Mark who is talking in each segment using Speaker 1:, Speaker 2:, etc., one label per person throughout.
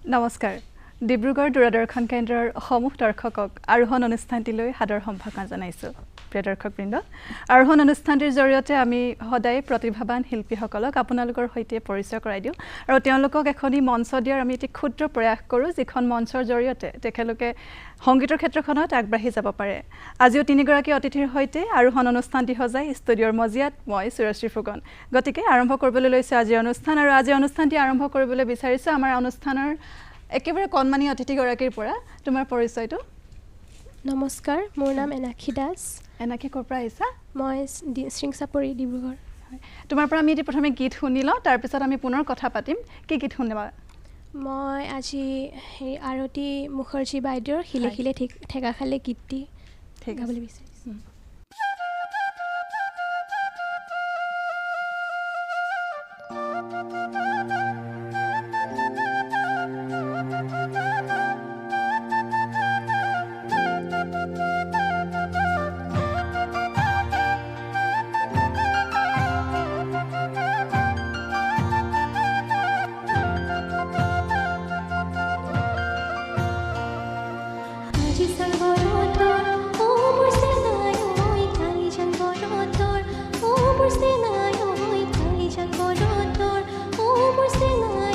Speaker 1: নমস্কাৰ ডিব্ৰুগড় দূৰদৰ্শন কেন্দ্ৰৰ সমূহ দৰ্শকক আৰোহণ অনুষ্ঠানটিলৈ সাদৰ সম্ভাষণ জনাইছোঁ প্ৰিয় দৰ্শকবৃন্দ আৰোহণ অনুষ্ঠানটিৰ জৰিয়তে আমি সদায় প্ৰতিভাৱান শিল্পীসকলক আপোনালোকৰ সৈতে পৰিচয় কৰাই দিওঁ আৰু তেওঁলোকক এখনি মঞ্চ দিয়াৰ আমি এটি ক্ষুদ্ৰ প্ৰয়াস কৰোঁ যিখন মঞ্চৰ জৰিয়তে তেখেতলোকে সংগীতৰ ক্ষেত্ৰখনত আগবাঢ়ি যাব পাৰে আজিও তিনিগৰাকী অতিথিৰ সৈতে আৰোহণ অনুষ্ঠানটি সজাই ষ্টুডিঅ'ৰ মজিয়াত মই সুৰশ্ৰী ফুকন গতিকে আৰম্ভ কৰিবলৈ লৈছোঁ আজিৰ অনুষ্ঠান আৰু আজিৰ অনুষ্ঠানটি আৰম্ভ কৰিবলৈ বিচাৰিছোঁ আমাৰ অনুষ্ঠানৰ একেবাৰে কণমানি অতিথিগৰাকীৰ পৰা তোমাৰ পৰিচয়টো
Speaker 2: নমস্কাৰ মোৰ নাম এনাক্ষী দাস
Speaker 1: এনাক্ষী ক'ৰ পৰা আহিছা
Speaker 2: মই শ্ৰিংচাপৰি ডিব্ৰুগড়
Speaker 1: তোমাৰ পৰা আমি এটি প্ৰথমে গীত শুনি লওঁ তাৰপিছত আমি পুনৰ কথা পাতিম কি গীত শুনিবা
Speaker 2: মই আজি আৰতি মুখাৰ্জী বাইদেউৰ শিলে শিলে ঠেকা খালে গীতটি গাবলৈ বিচাৰিছোঁ
Speaker 3: Oh,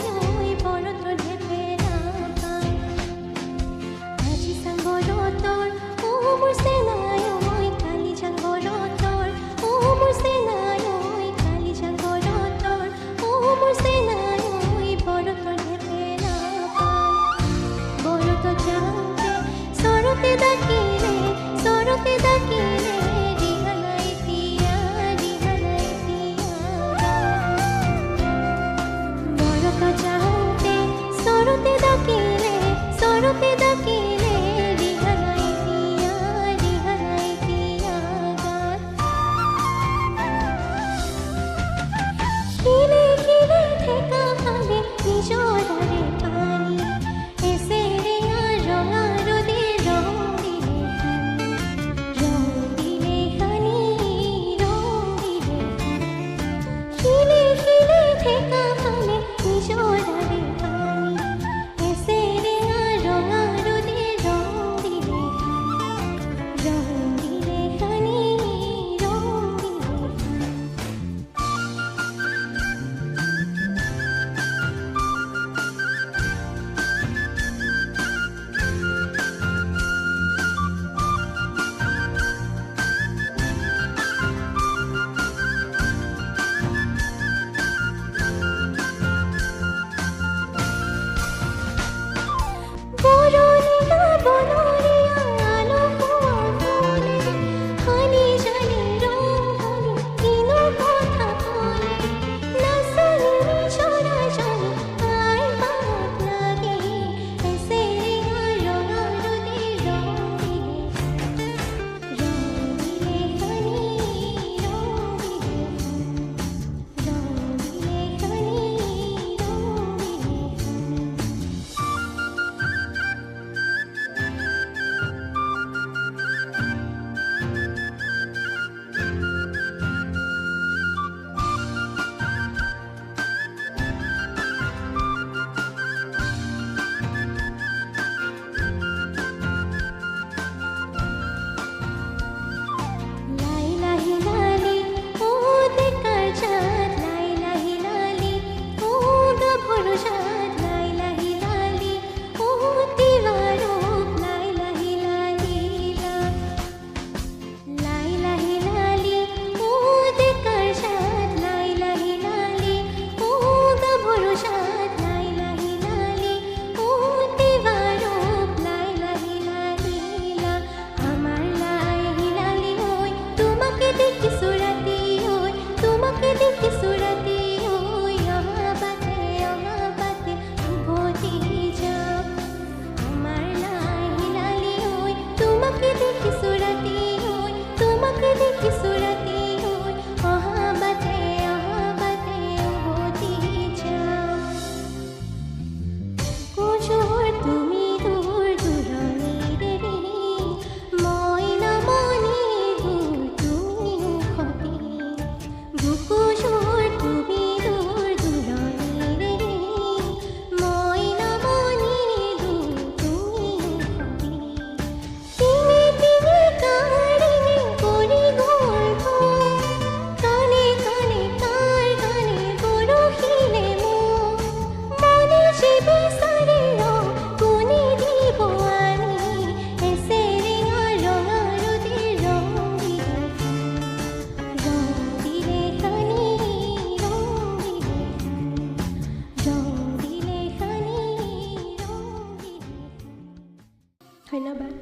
Speaker 2: ধন্যবাদ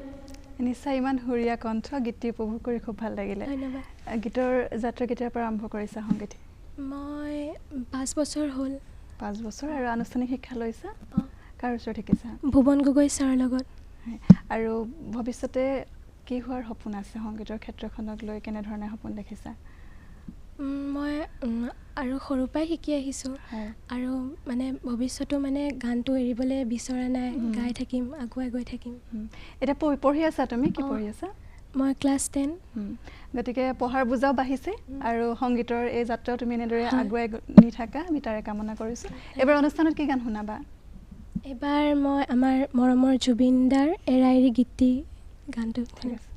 Speaker 1: নিশ্চয় ইমান সুৰীয়া কণ্ঠ গীতটি উপভোগ কৰি খুব ভাল লাগিলে
Speaker 2: ধন্যবাদ
Speaker 1: গীতৰ যাত্ৰা কেতিয়াৰ পৰা আৰম্ভ কৰিছা সংগীত
Speaker 2: মই 5 বছৰ হ'ল
Speaker 1: 5 বছৰ আৰু আনুষ্ঠানিক শিক্ষা লৈছা
Speaker 2: অঁ
Speaker 1: কাৰ ওচৰত শিকিছা
Speaker 2: ভুৱন গগৈ ছাৰৰ লগত
Speaker 1: আৰু ভৱিষ্যতে কি হোৱাৰ সপোন আছে সংগীতৰ ক্ষেত্ৰখনক লৈ কেনেধৰণে সপোন দেখিছা
Speaker 2: মই আৰু সৰুৰ পৰাই শিকি আহিছোঁ আৰু মানে ভৱিষ্যতো মানে গানটো এৰিবলৈ বিচৰা নাই গাই থাকিম আগুৱাই গৈ থাকিম
Speaker 1: এতিয়া পঢ়ি আছা তুমি কি পঢ়ি আছা
Speaker 2: মই ক্লাছ 10
Speaker 1: গতিকে পঢ়াৰ বুজাও বাঢ়িছে আৰু সংগীতৰ এই যাত্ৰাও তুমি এনেদৰে আগুৱাই নি থাকা আমি তাৰে কামনা কৰিছোঁ এবাৰ অনুষ্ঠানত কি গান শুনাবা
Speaker 2: এবাৰ মই আমাৰ মৰমৰ জুবিন দাৰ এৰাইৰি গীতটি গানটো
Speaker 1: ঠিক আছে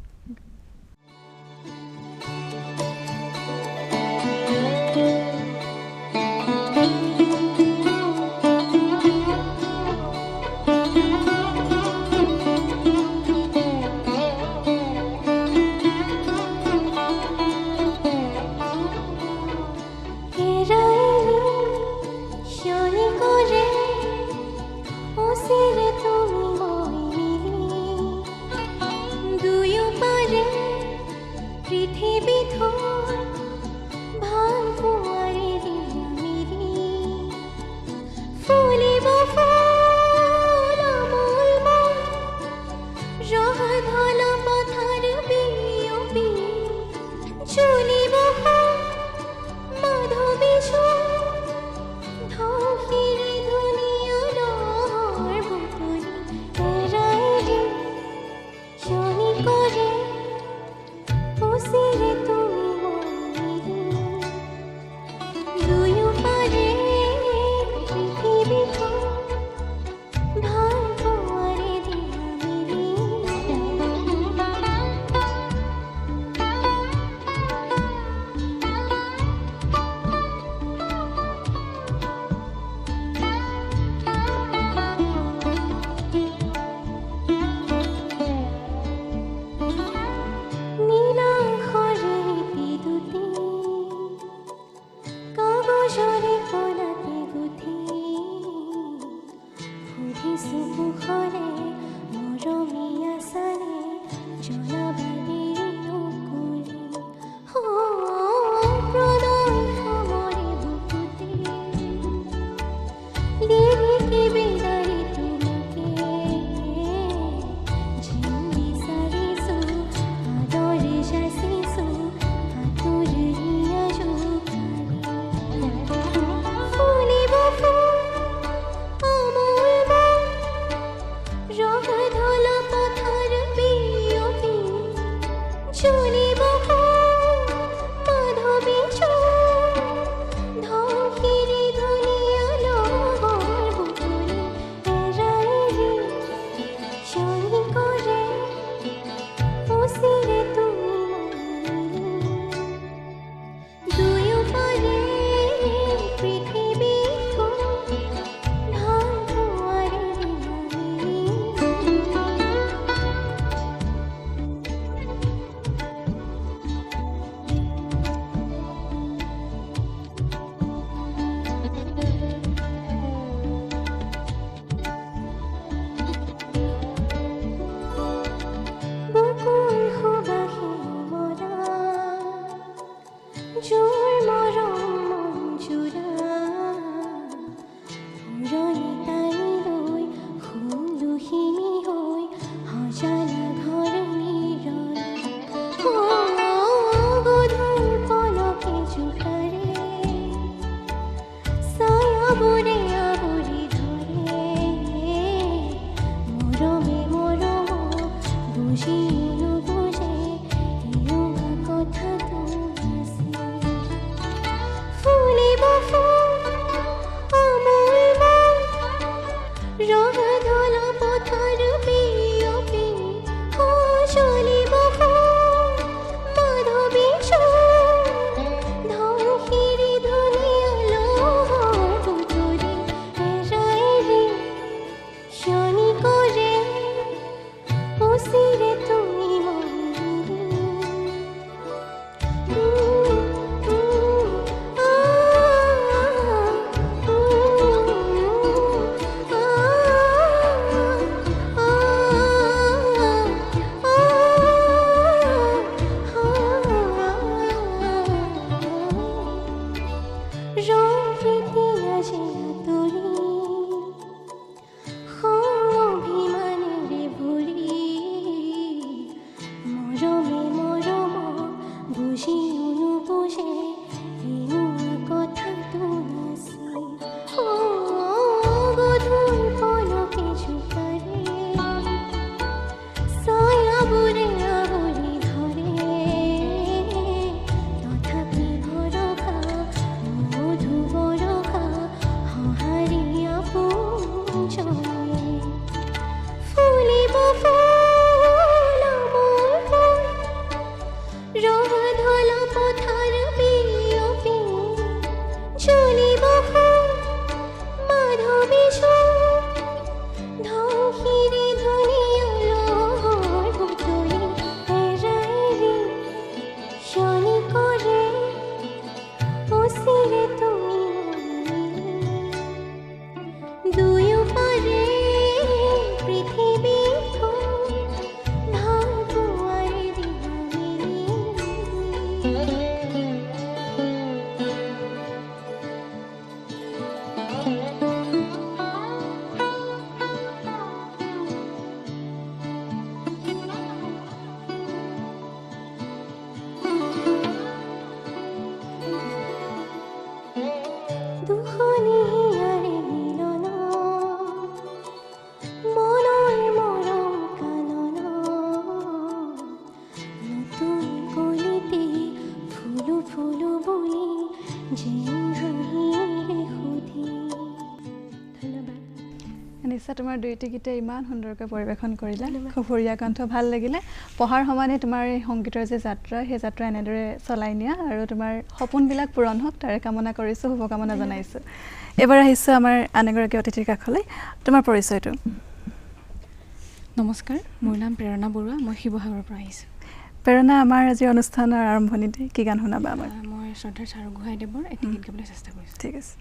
Speaker 3: হাসিলে তুমি দুয়োপাৰে পৃথিৱীখন ভাল পোৱাৰে দিনামেলি দুখনিয়াৰে মিলন মনৰ মৰম কানন নতুন কলিতে ফুলো ফুলো বুলি যেন হাঁহিৰে সুধি ধন্যবাদ
Speaker 1: নিশ্চয় তোমাৰ দুইটি গীতে ইমান সুন্দৰকৈ পৰিৱেশন কৰিলা খুব সুৰীয়া কণ্ঠ ভাল লাগিলে পঢ়াৰ সমানে তোমাৰ এই সংগীতৰ যে যাত্ৰা সেই যাত্ৰা এনেদৰে চলাই নিয়া আৰু তোমাৰ সপোনবিলাক পূৰণ হওক তাৰে কামনা কৰিছোঁ শুভকামনা জনাইছোঁ এবাৰ আহিছোঁ আমাৰ আন এগৰাকী অতিথিৰ কাষলৈ তোমাৰ পৰিচয়টো
Speaker 4: নমস্কাৰ মোৰ নাম প্ৰেৰণা বৰুৱা মই শিৱসাগৰৰ পৰা আহিছোঁ
Speaker 1: প্ৰেৰণা আমাৰ আজি অনুষ্ঠানৰ আৰম্ভণিতে কি গান শুনাবা আমাক
Speaker 4: মই শ্ৰদ্ধাৰ চাৰু গোহাঁইদেৱৰ এটি গীত গাবলৈ চেষ্টা কৰিছোঁ
Speaker 1: ঠিক আছে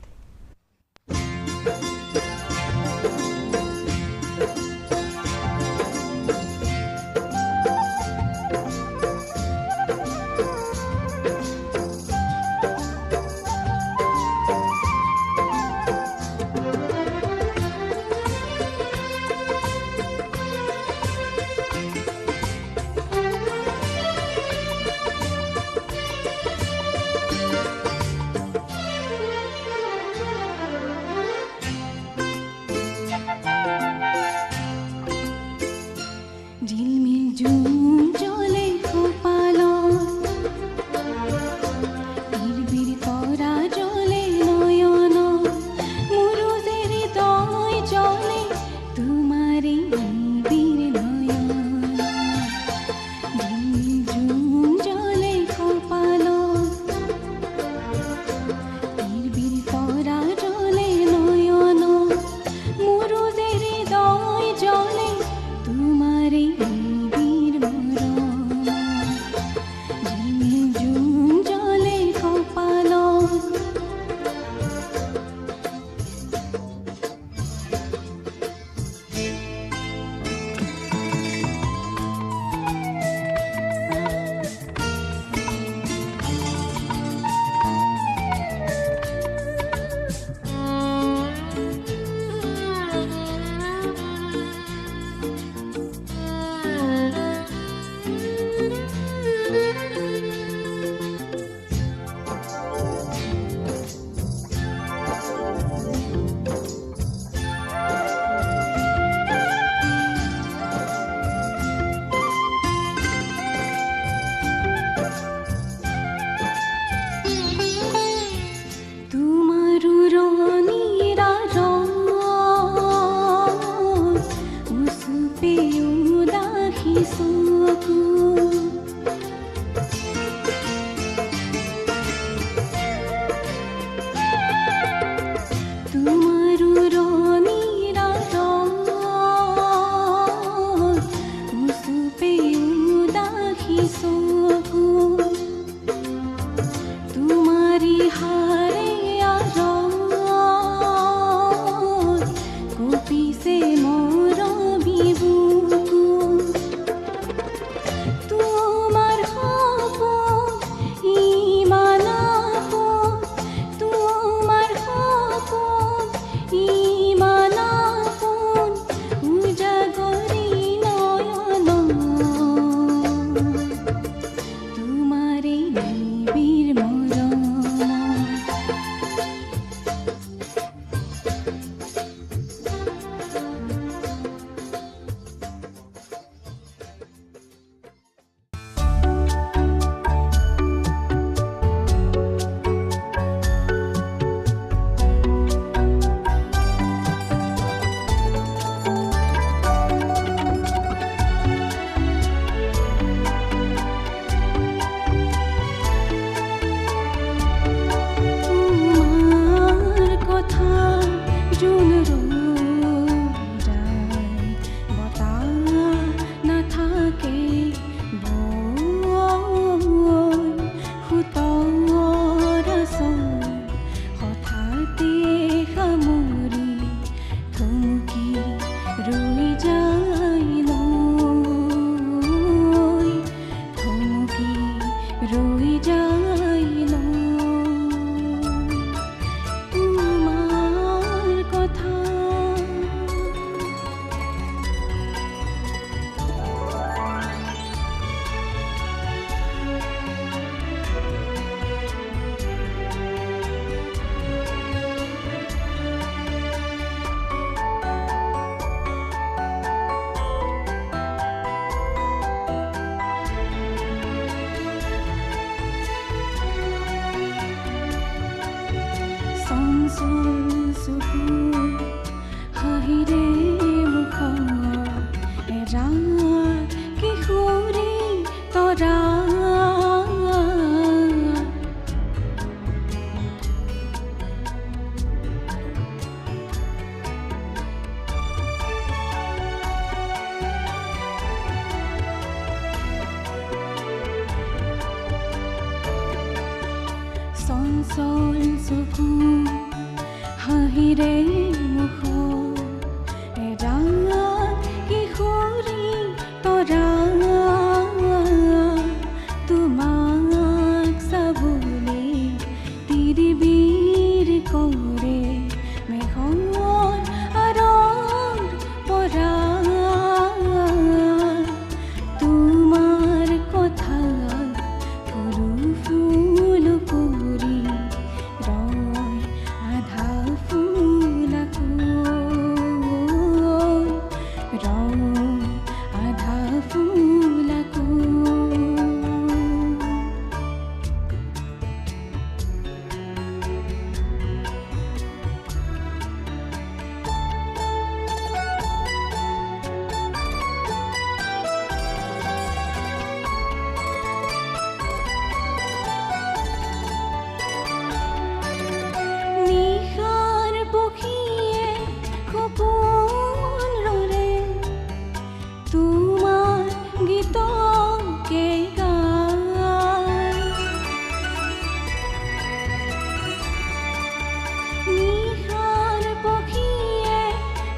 Speaker 3: চঞ্চল চকু হাঁহিৰে মুখ এৰা কিশোৰী তৰা তোমাক চাবলৈ তিৰিবিৰ কৰে মেঘৰ আৰৰ পৰা তোমাৰ কথা ফুলো ফুল কৰি ৰয় আধা ফুলাকো ৰয় আধা ফুলাকো নিশাৰ পক্ষীয়ে সপোন ৰৰে তোমাৰ গীতকে গায় নিশাৰ পক্ষীয়ে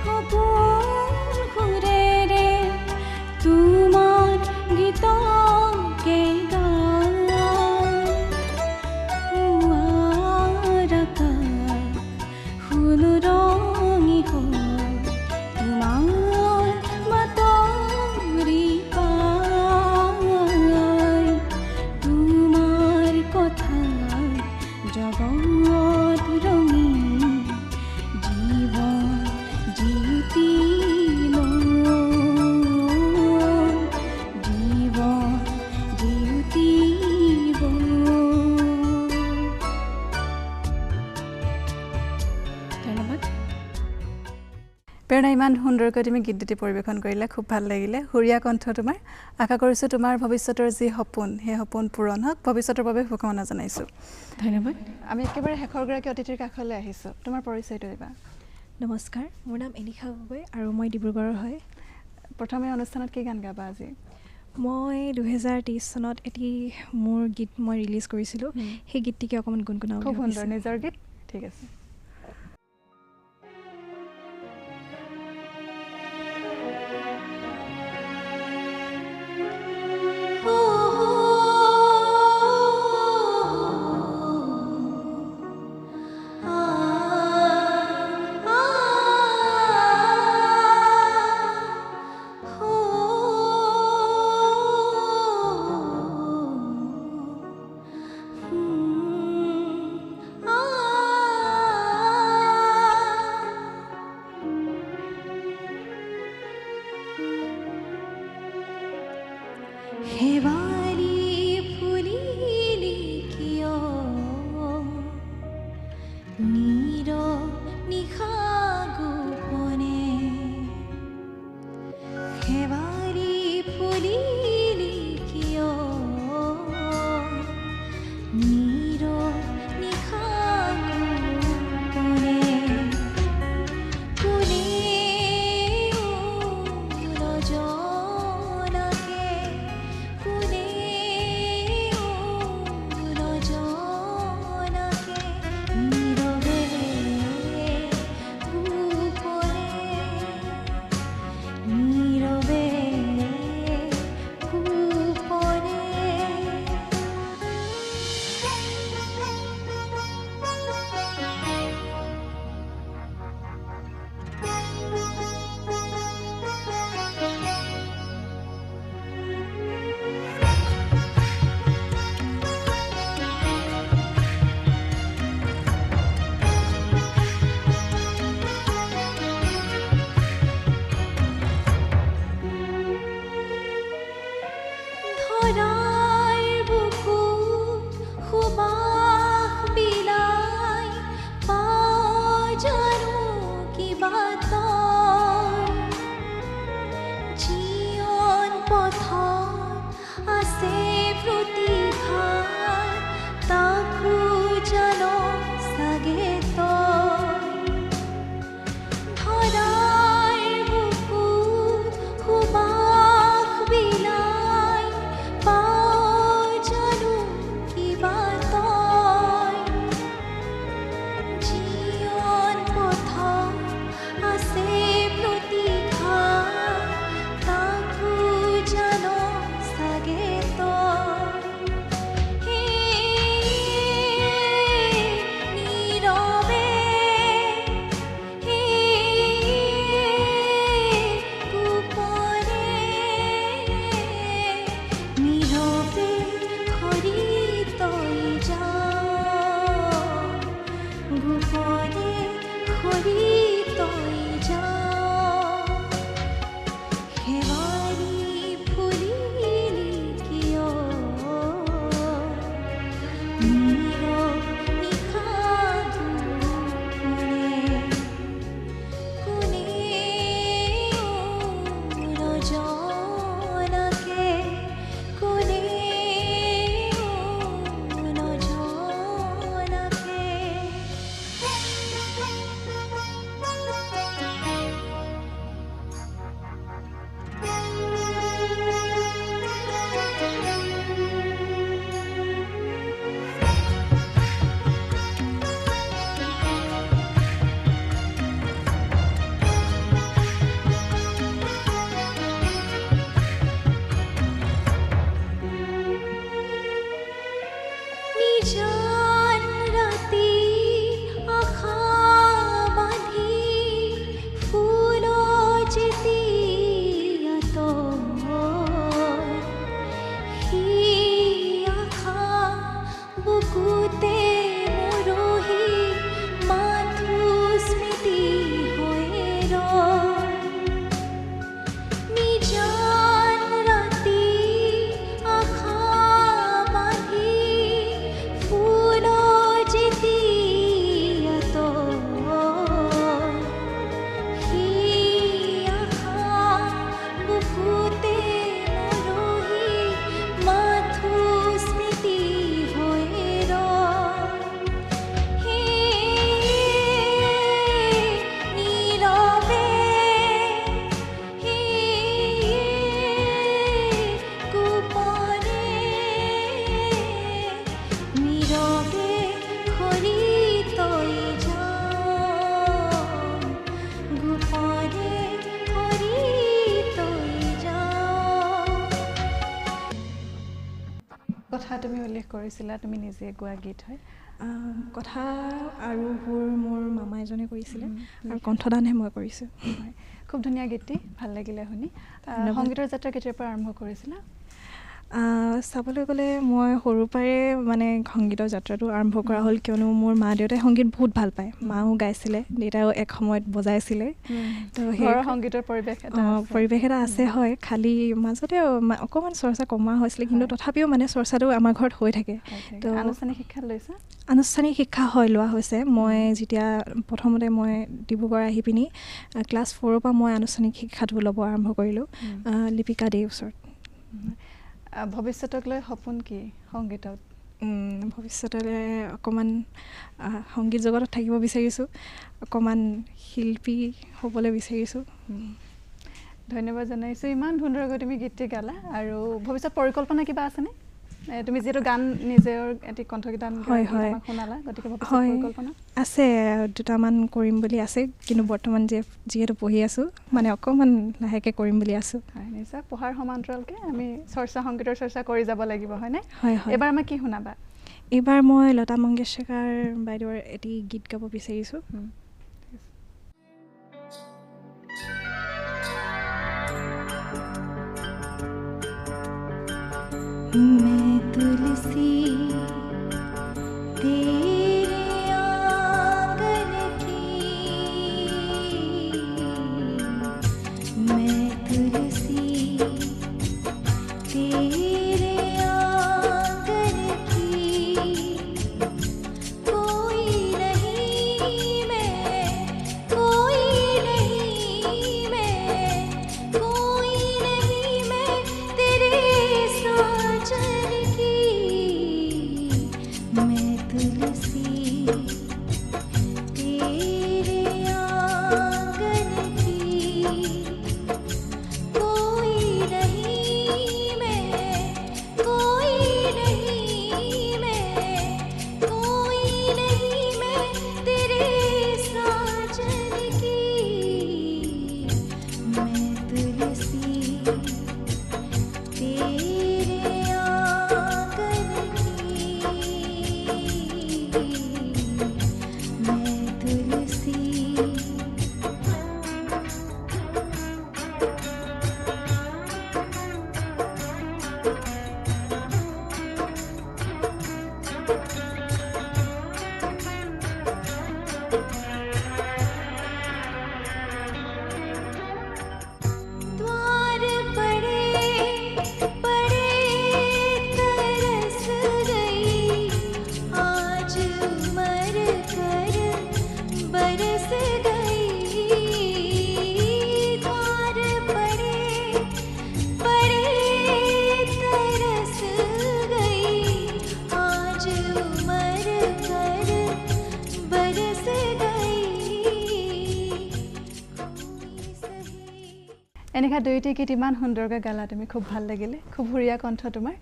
Speaker 3: সপোন সুৰেৰে তোমাৰ গীতকে গায় শুৱাৰ আকাশ ফুল ৰঙি হ'ল তোমাৰ বাতৰি পাই তোমাৰ কথা জগত ৰঙি জীৱন জিউতি জীৱন জিউতিব ধন্যবাদ
Speaker 1: প্ৰেৰণা ইমান সুন্দৰকৈ তুমি গীত দুটি পৰিৱেশন কৰিলা খুব ভাল লাগিলে সুৰীয়া কণ্ঠ তোমাৰ আশা কৰিছোঁ তোমাৰ ভৱিষ্যতৰ যি সপোন সেই সপোন পূৰণ হওক ভৱিষ্যতৰ বাবে শুভকামনা জনাইছোঁ
Speaker 4: ধন্যবাদ
Speaker 1: আমি একেবাৰে শেষৰগৰাকী অতিথিৰ কাষলৈ আহিছোঁ তোমাৰ পৰিচয়টো দিবা
Speaker 2: নমস্কাৰ মোৰ নাম এনিশা গগৈ আৰু মই ডিব্ৰুগড়ৰ হয়
Speaker 1: প্ৰথমে অনুষ্ঠানত কি গান গাবা আজি
Speaker 2: মই 2023 চনত এটি মোৰ গীত মই ৰিলিজ কৰিছিলোঁ সেই গীতটিকে অকণমান গুণগুণাওঁ
Speaker 1: খুব
Speaker 2: বুলি
Speaker 1: সুন্দৰ
Speaker 2: ভাবিছোঁ।
Speaker 1: নিজৰ গীত ঠিক আছে
Speaker 3: শেৱালি ফুলিলি কিয় নীৰ নিশা গোপনে শেৱালি ফুলিলি কিয় নীৰ নিশা গোপনে কোনে নজনাকে কোনে নজনাকে নীৰৱে জীৱন পথত আছে প্ৰতীক্ষা তাকো জান চাগে তই নীৰৱে গোপনে নীৰৱে খৰি তই যা গোপনে খৰি তই যা শেৱালি ফুলিলি কিয় নীৰ নিশা গোপনে কোনে নজনাকে কোনে নজনাকে নিজান ৰাতি আশা বান্ধি ফুল যেতিয়া তই সি আশা বুকুতে মৰহি মাথো স্মৃতি হৈ ৰয় নিজান ৰাতি আশা বান্ধি ফুল যেতিয়া তই সি আশা বুকুতে মৰহি মাথো স্মৃতি হৈ ৰয় নীৰৱে গোপনে নীৰৱে খৰি তই যা গোপনে খৰি তই যা
Speaker 1: কথা তুমি উল্লেখ কৰিছিলা তুমি নিজে গোৱা গীত হয়
Speaker 5: কথা আৰু সুৰ মোৰ মামা এজনে কৰিছিলে আৰু কণ্ঠদানহে মই কৰিছোঁ
Speaker 1: হয়। খুব ধুনীয়া গীতটি ভাল লাগিলে শুনি সংগীতৰ যাত্ৰা কেতিয়াৰ পৰা আৰম্ভ কৰিছিলা
Speaker 5: চাবলৈ গ'লে মই সৰুৰ পৰাই মানে সংগীতৰ যাত্ৰাটো আৰম্ভ কৰা হ'ল কিয়নো মোৰ মা দেউতাই সংগীত বহুত ভাল পায় মাও গাইছিলে দেউতাও এক সময়ত বজাইছিলে তো
Speaker 1: ঘৰৰ সংগীতৰ পৰিৱেশ এটা
Speaker 5: পৰিৱেশ এটা আছে হয় খালি মাজতে অকণমান চৰ্চা কমা হৈছিলে কিন্তু তথাপিও মানে চৰ্চাটো আমাৰ ঘৰত হৈ থাকে তো
Speaker 1: আনুষ্ঠানিক শিক্ষা লৈছা
Speaker 5: আনুষ্ঠানিক শিক্ষা হয় লোৱা হৈছে মই যেতিয়া প্ৰথমতে মই ডিব্ৰুগড় আহি পিনি ক্লাছ 4ৰ পৰা মই আনুষ্ঠানিক শিক্ষাটো ল'ব আৰম্ভ কৰিলোঁ লিপিকা দেৰ ওচৰত
Speaker 1: ভৱিষ্যতক লৈ সপোন কি সংগীতত
Speaker 5: ভৱিষ্যতলৈ অকণমান সংগীত জগতত থাকিব বিচাৰিছোঁ অকণমান শিল্পী হ'বলৈ বিচাৰিছোঁ
Speaker 1: ধন্যবাদ জনাইছোঁ ইমান সুন্দৰকৈ তুমি গীতটি গালা আৰু ভৱিষ্যত পৰিকল্পনা কিবা আছেনে তুমি যিহেতু গান নিজৰ এটি কণ্ঠগীতান শুনালা গতিকে ভৱিষ্যত পৰিকল্পনা
Speaker 5: আছে দুটামান কৰিম বুলি আছে কিন্তু বৰ্তমান যিহেতু পঢ়ি আছোঁ মানে অকণমান লাহেকৈ কৰিম বুলি আছোঁ
Speaker 1: হয় নিশ্চয় পঢ়াৰ সমান্তৰালকৈ আমি সংগীতৰ চৰ্চা কৰি যাব লাগিব হয়নে
Speaker 5: হয়
Speaker 1: এবাৰ আমাক কি শুনাবা
Speaker 5: এইবাৰ মই লতা মংগেশকাৰ বাইদেউৰ এটি গীত গাব বিচাৰিছোঁ
Speaker 3: मैं तुलसी तेरे आंगन की मैं तुलसी तेरे आंगन की कोई नहीं मैं उमर कर बरस गई धार पड़े तरस गई आज उमर कर बरस गई कोई सही
Speaker 1: এনেকা দুইটি গীত ইমান সুন্দৰকৈ গালা তুমি খুব ভাল লাগিলে খুব সুৰীয়া কণ্ঠ তোমাৰ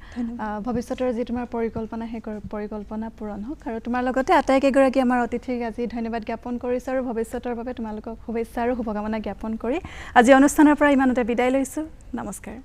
Speaker 1: ভৱিষ্যতৰ যি তোমাৰ পৰিকল্পনা সেই পৰিকল্পনা পূৰণ হওক আৰু তোমাৰ লগতে আটাইকেইগৰাকী আমাৰ অতিথিক আজি ধন্যবাদ জ্ঞাপন কৰিছোঁ আৰু ভৱিষ্যতৰ বাবে তোমালোকক শুভেচ্ছা আৰু শুভকামনা জ্ঞাপন কৰি আজি অনুষ্ঠানৰ পৰা ইমানতে বিদায় লৈছোঁ নমস্কাৰ